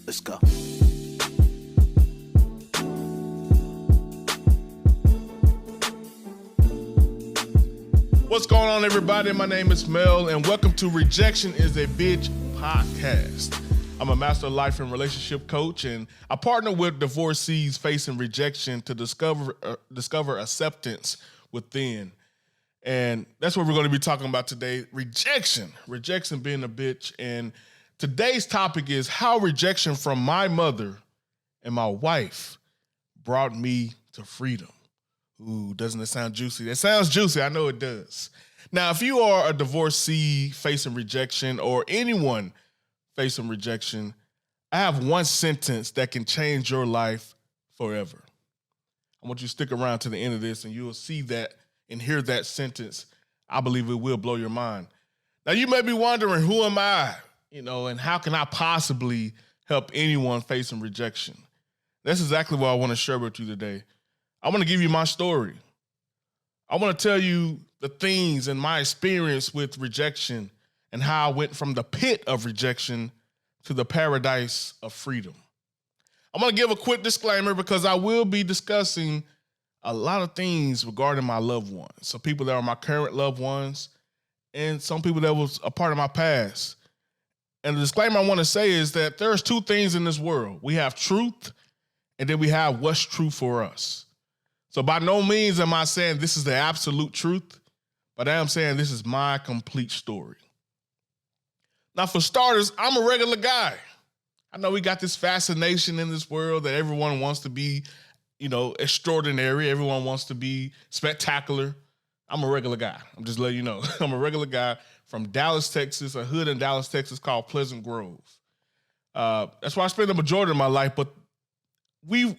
Let's go. What's going on, everybody? My name is Mel, and welcome to Rejection is a Bitch podcast. I'm a master life and relationship coach, and I partner with divorcees facing rejection to discover acceptance within. And that's what we're going to be talking about today, rejection being a bitch. And today's topic is how rejection from my mother and my wife brought me to freedom. Ooh, doesn't it sound juicy? It sounds juicy, I know it does. Now, if you are a divorcee facing rejection or anyone facing rejection, I have one sentence that can change your life forever. I want you to stick around to the end of this and you will see that and hear that sentence. I believe it will blow your mind. Now, you may be wondering, who am I? And how can I possibly help anyone facing rejection? That's exactly what I want to share with you today. I want to give you my story. I want to tell you the things and my experience with rejection and how I went from the pit of rejection to the paradise of freedom. I'm going to give a quick disclaimer because I will be discussing a lot of things regarding my loved ones. Some people that are my current loved ones and some people that was a part of my past. And the disclaimer I want to say is that there's two things in this world. We have truth and then we have what's true for us. So by no means am I saying this is the absolute truth, but I am saying this is my complete story. Now, for starters, I'm a regular guy. I know we got this fascination in this world that everyone wants to be, extraordinary. Everyone wants to be spectacular. I'm a regular guy. I'm just letting you know. I'm a regular guy from Dallas, Texas, a hood in Dallas, Texas called Pleasant Grove. That's where I spent the majority of my life, but we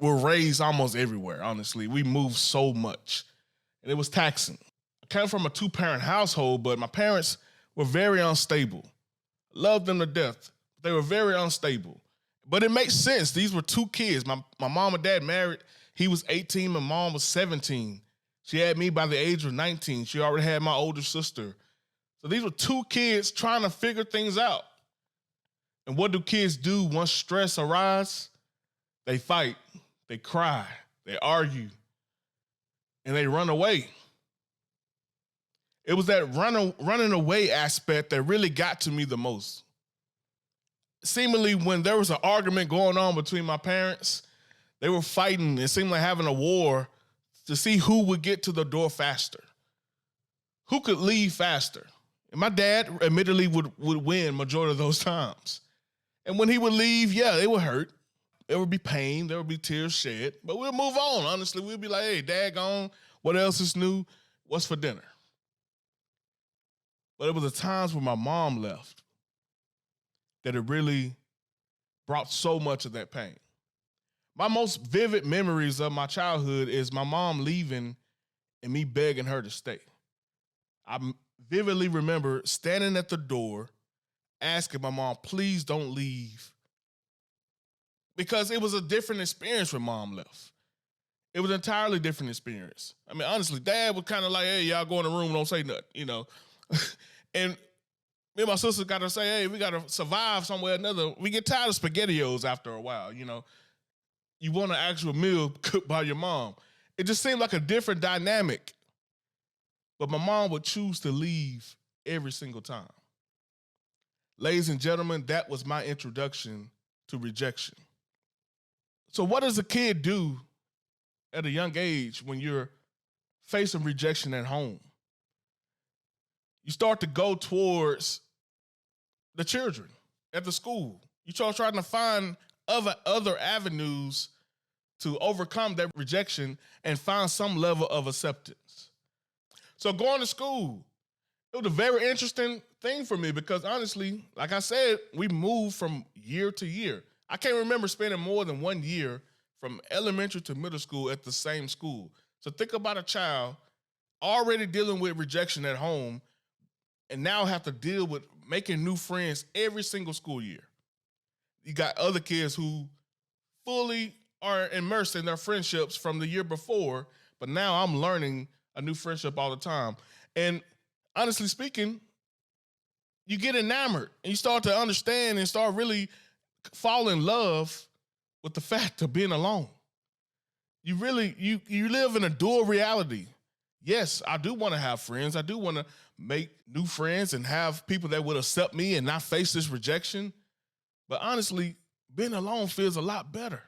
were raised almost everywhere, honestly. We moved so much, and it was taxing. I came from a two-parent household, but my parents were very unstable. Loved them to death. They were very unstable. But it makes sense. These were two kids. My mom and dad married. He was 18. My mom was 17. She had me by the age of 19. She already had my older sister. So these were two kids trying to figure things out. And what do kids do once stress arises? They fight. They cry, they argue, and they run away. It was that running away aspect that really got to me the most. Seemingly, when there was an argument going on between my parents, they were fighting. It seemed like having a war to see who would get to the door faster, who could leave faster. And my dad admittedly would win majority of those times. And when he would leave, it would hurt. There would be pain. There would be tears shed. But we'll move on, honestly. We'll be like, hey, Dad gone. What else is new? What's for dinner? But it was the times when my mom left that it really brought so much of that pain. My most vivid memories of my childhood is my mom leaving and me begging her to stay. I vividly remember standing at the door, asking my mom, please don't leave. Because it was a different experience when mom left. It was an entirely different experience. I mean, honestly, Dad was kind of like, hey, y'all go in the room, don't say nothing, And me and my sister got to say, hey, we got to survive somewhere or another. We get tired of SpaghettiOs after a while, You want an actual meal cooked by your mom. It just seemed like a different dynamic. But my mom would choose to leave every single time. Ladies and gentlemen, that was my introduction to rejection. So what does a kid do at a young age when you're facing rejection at home? You start to go towards the children at the school. You start trying to find other avenues to overcome that rejection and find some level of acceptance. So going to school, it was a very interesting thing for me because honestly, like I said, we moved from year to year. I can't remember spending more than 1 year from elementary to middle school at the same school. So think about a child already dealing with rejection at home and now have to deal with making new friends every single school year. You got other kids who fully are immersed in their friendships from the year before, but now I'm learning a new friendship all the time. And honestly speaking, you get enamored and you start to understand and start really fall in love with the fact of being alone. You really, you live in a dual reality. Yes, I do want to have friends. I do want to make new friends and have people that would accept me and not face this rejection. But honestly, being alone feels a lot better.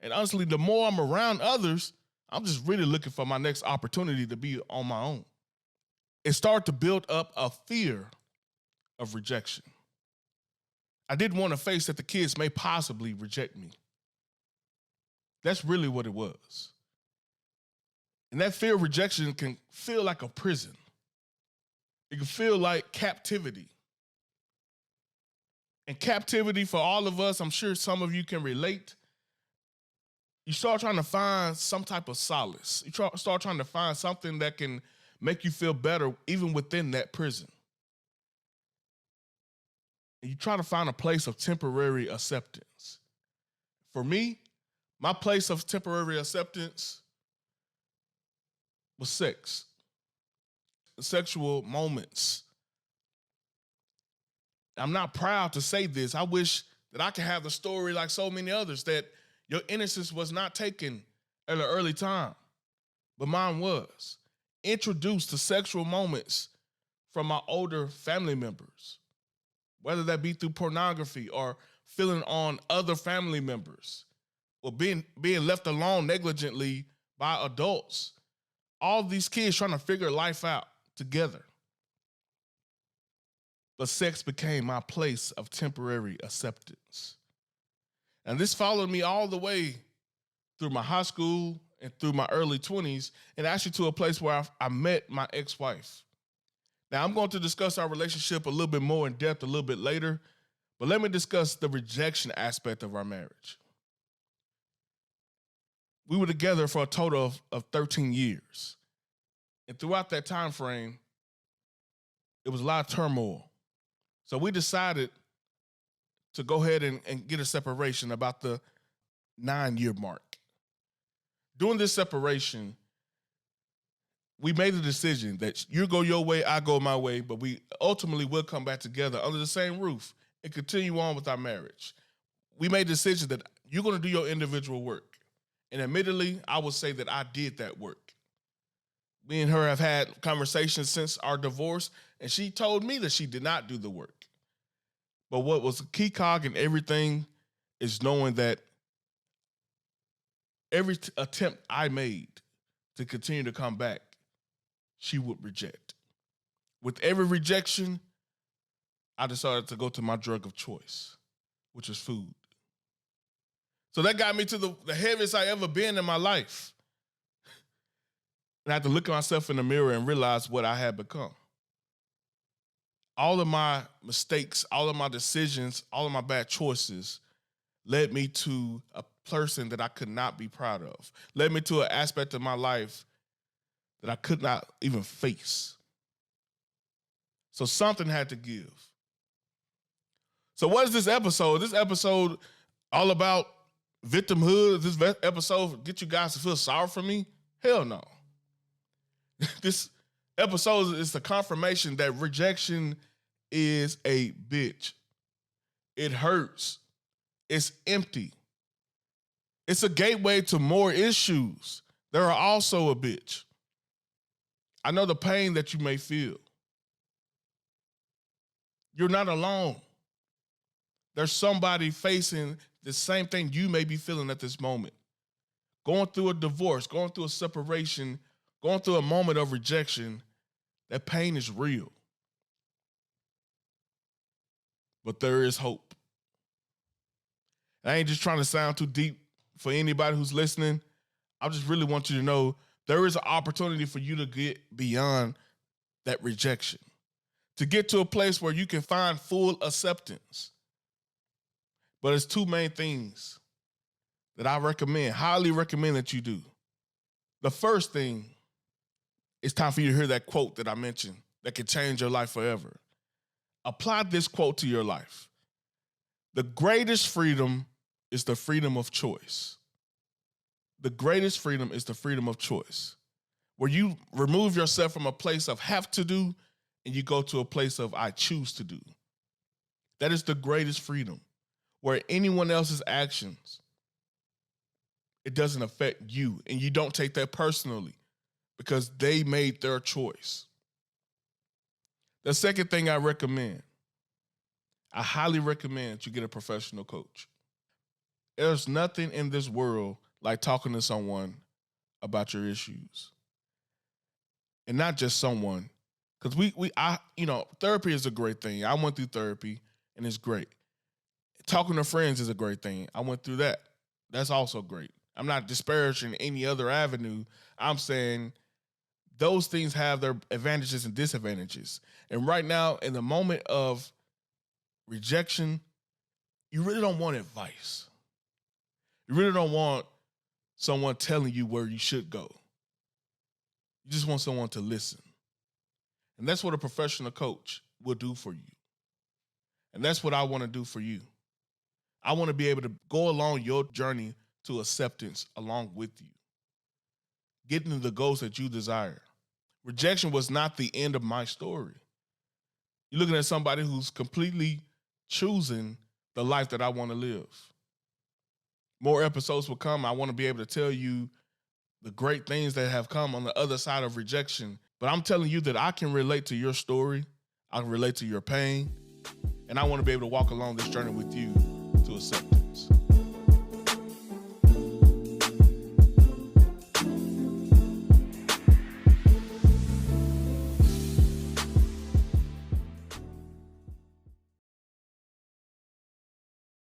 And honestly, the more I'm around others, I'm just really looking for my next opportunity to be on my own. It started to build up a fear of rejection. I didn't want to face that the kids may possibly reject me. That's really what it was. And that fear of rejection can feel like a prison. It can feel like captivity. And captivity for all of us, I'm sure some of you can relate. You start trying to find some type of solace. You start trying to find something that can make you feel better even within that prison. And you try to find a place of temporary acceptance. For me, my place of temporary acceptance was sex. Sexual moments. I'm not proud to say this. I wish that I could have the story like so many others, that your innocence was not taken at an early time, but mine was. Introduced to sexual moments from my older family members, whether that be through pornography or feeling on other family members or being left alone negligently by adults. All these kids trying to figure life out together. But sex became my place of temporary acceptance. And this followed me all the way through my high school and through my early 20s, and actually to a place where I met my ex-wife. Now, I'm going to discuss our relationship a little bit more in depth a little bit later, but let me discuss the rejection aspect of our marriage. We were together for a total of 13 years. And throughout that time frame, it was a lot of turmoil. So we decided to go ahead and get a separation about the 9-year mark. During this separation, we made the decision that you go your way, I go my way, but we ultimately will come back together under the same roof and continue on with our marriage. We made the decision that you're going to do your individual work. And admittedly, I would say that I did that work. Me and her have had conversations since our divorce, and she told me that she did not do the work. But what was a key cog in everything is knowing that every attempt I made to continue to come back, she would reject. With every rejection, I decided to go to my drug of choice, which is food. So that got me to the heaviest I ever been in my life. And I had to look at myself in the mirror and realize what I had become. All of my mistakes, all of my decisions, all of my bad choices led me to a person that I could not be proud of. Led me to an aspect of my life that I could not even face. So something had to give. So what is this episode? This episode all about victimhood? This episode get you guys to feel sorry for me? Hell no. This episode is the confirmation that rejection is a bitch. It hurts. It's empty. It's a gateway to more issues. There are also a bitch. I know the pain that you may feel. You're not alone. There's somebody facing the same thing you may be feeling at this moment. Going through a divorce, going through a separation, going through a moment of rejection. That pain is real. But there is hope. I ain't just trying to sound too deep for anybody who's listening. I just really want you to know there is an opportunity for you to get beyond that rejection, to get to a place where you can find full acceptance. But it's two main things that I recommend, highly recommend that you do. The first thing, it's time for you to hear that quote that I mentioned that can change your life forever. Apply this quote to your life. The greatest freedom is the freedom of choice. The greatest freedom is the freedom of choice, where you remove yourself from a place of have to do and you go to a place of I choose to do. That is the greatest freedom. where anyone else's actions, it doesn't affect you, and you don't take that personally because they made their choice. The second thing I highly recommend you get a professional coach. There's nothing in this world like talking to someone about your issues. And not just someone, because therapy is a great thing. I went through therapy and it's great. Talking to friends is a great thing. I went through that. That's also great. I'm not disparaging any other avenue. I'm saying those things have their advantages and disadvantages. And right now, in the moment of rejection, you really don't want advice. You really don't want someone telling you where you should go. You just want someone to listen. And that's what a professional coach will do for you. And that's what I want to do for you. I want to be able to go along your journey to acceptance along with you, getting to the goals that you desire. Rejection was not the end of my story. You're looking at somebody who's completely choosing the life that I want to live. More episodes will come. I want to be able to tell you the great things that have come on the other side of rejection. But I'm telling you that I can relate to your story. I can relate to your pain. And I want to be able to walk along this journey with you to accept it.